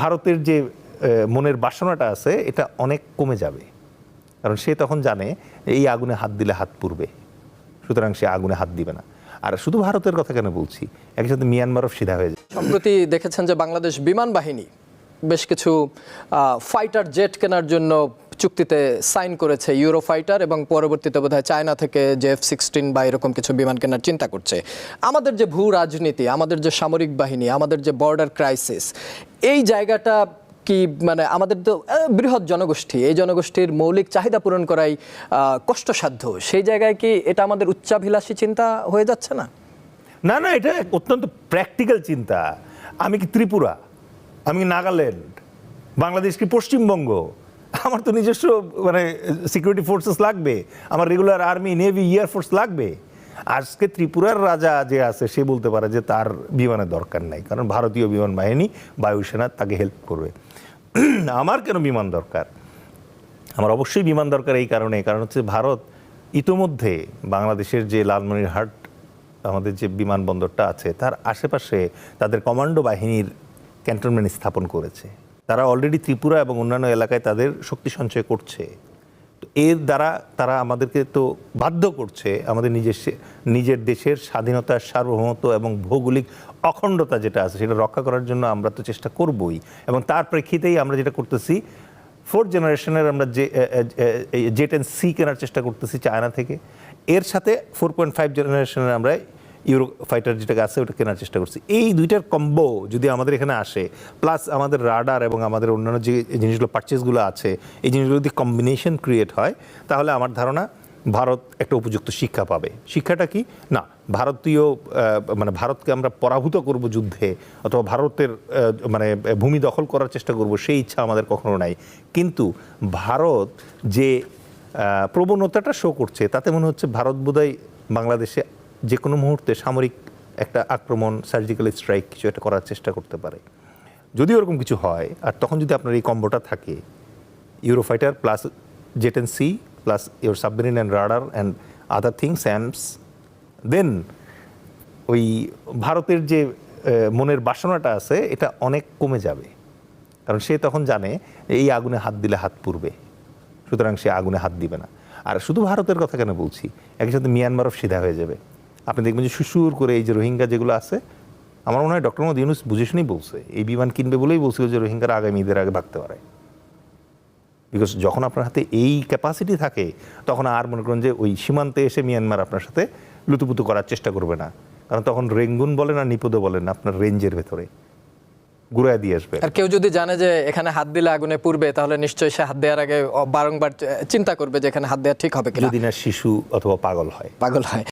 ভারতের যে মনের বাসনাটা আছে এটা অনেক কমে যাবে, কারণ সে তখন জানে এই আগুনে হাত দিলে হাত পুড়বে, সুতরাং সে আগুনে হাত দিবে না। আর শুধু ভারতের কথা কেন বলছি, একসাথে মিয়ানমারও সিধা হয়ে যায়। সম্প্রতি দেখেছেন যে বাংলাদেশ বিমান বাহিনী বেশ কিছু ফাইটার জেট কেনার জন্য চুক্তিতে সাইন করেছে, ইউরো ফাইটার, এবং পরবর্তীতে বোধহয় চায়না থেকে যে F-16 বা এরকম কিছু বিমান কেনার চিন্তা করছে। আমাদের যে ভূ রাজনীতি, আমাদের যে সামরিক বাহিনী, আমাদের যে বর্ডার ক্রাইসিস, এই জায়গাটা কি মানে আমাদের তো বৃহৎ জনগোষ্ঠী, এই জনগোষ্ঠীর মৌলিক চাহিদা পূরণ করাই কষ্টসাধ্য, সেই জায়গায় কি এটা আমাদের উচ্চাভিলাষী চিন্তা হয়ে যাচ্ছে না? না না, এটা অত্যন্ত প্র্যাকটিক্যাল চিন্তা। আমি কি ত্রিপুরা, আমি কি নাগাল্যান্ড, বাংলাদেশ কি পশ্চিমবঙ্গ? আমার তো নিজস্ব মানে সিকিউরিটি ফোর্সেস লাগবে, আমার রেগুলার আর্মি, নেভি, এয়ারফোর্স লাগবে। আজকে ত্রিপুরার রাজা যে আছে সে বলতে পারে যে তার বিমানের দরকার নাই, কারণ ভারতীয় বিমান বাহিনী, বায়ুসেনা তাকে হেল্প করবে। আমার কেন বিমান দরকার? আমার অবশ্যই বিমান দরকার এই কারণ হচ্ছে ভারত ইতোমধ্যে বাংলাদেশের যে লালমনিরহাট আমাদের যে বিমানবন্দরটা আছে তার আশেপাশে তাদের কমান্ডো বাহিনীর ক্যান্টনমেন্ট স্থাপন করেছে। তারা অলরেডি ত্রিপুরা এবং অন্যান্য এলাকায় তাদের শক্তি সঞ্চয় করছে। তো এর দ্বারা তারা আমাদেরকে তো বাধ্য করছে আমাদের নিজের দেশের স্বাধীনতা, সার্বভৌমত্ব এবং ভৌগোলিক অখণ্ডতা যেটা আছে সেটা রক্ষা করার জন্য আমরা তো চেষ্টা করবই। এবং তার প্রেক্ষিতেই আমরা যেটা করতেছি, 4th জেনারেশনের আমরা যে J-10C কেনার চেষ্টা করতেছি চায়না থেকে, এর সাথে 4.5 জেনারেশনের আমরা ইউরো ফাইটার যেটা আছে ওটা কেনার চেষ্টা করছি। এই দুইটার কম্বো যদি আমাদের এখানে আসে, প্লাস আমাদের রাডার এবং আমাদের অন্যান্য যে জিনিসগুলো পারচেসগুলো আছে, এই জিনিসগুলো যদি কম্বিনেশন ক্রিয়েট হয়, তাহলে আমার ধারণা ভারত একটা উপযুক্ত শিক্ষা পাবে। শিক্ষাটা কি না, ভারতীয় মানে ভারতকে আমরা পরাভূত করব যুদ্ধে, অথবা ভারতের মানে ভূমি দখল করার চেষ্টা করব, সেই ইচ্ছা আমাদের কখনো নাই। কিন্তু ভারত যে প্রবণতাটা শো করছে তাতে মনে হচ্ছে ভারত বোধহয় বাংলাদেশে যে কোনো মুহূর্তে সামরিক একটা আক্রমণ, সার্জিক্যাল স্ট্রাইক কিছু একটা করার চেষ্টা করতে পারে। যদি ওরকম কিছু হয়, আর তখন যদি আপনার এই কম্বোটা থাকে, Eurofighter plus J-10C plus your submarine and radar and other things অ্যাম্পস, দেন ওই ভারতের যে মনের বাসনাটা আছে এটা অনেক কমে যাবে, কারণ সে তখন জানে এই আগুনে হাত দিলে হাত পুড়বে, সুতরাং সে আগুনে হাত দিবে না। আর শুধু ভারতের কথা কেন বলছি, একই সাথে মিয়ানমারও সিধা হয়ে যাবে। আপনি দেখবেন যে সুসুর করে এই যে রোহিঙ্গা যেগুলো আছে, আমার মনে হয় ডক্টর মোহাম্মদ ইউনূস বুঝে শুনেই বলছে, এই বিমান কিনবে বলেই বলছিল যে রোহিঙ্গারা আগামী ঈদের আগে ভাগতে পারে। বিকজ যখন আপনার হাতে এই ক্যাপাসিটি থাকে, তখন আর মনে করেন যে ওই সীমান্তে এসে মিয়ানমার আপনার সাথে লুতুপুতু করার চেষ্টা করবে না, কারণ তখন রেঙ্গুন বলেন আর নিপদে বলেন আপনার রেঞ্জের ভেতরে ঘুরে দিয়ে আসবে। আর কেউ যদি জানে যে এখানে হাত দিলে আগুনে পুড়বে, তাহলে নিশ্চয়ই সে হাত দেওয়ার আগে বারংবার চিন্তা করবে যে এখানে হাত দেওয়া ঠিক হবে কিনা, যদি না শিশু অথবা পাগল হয়।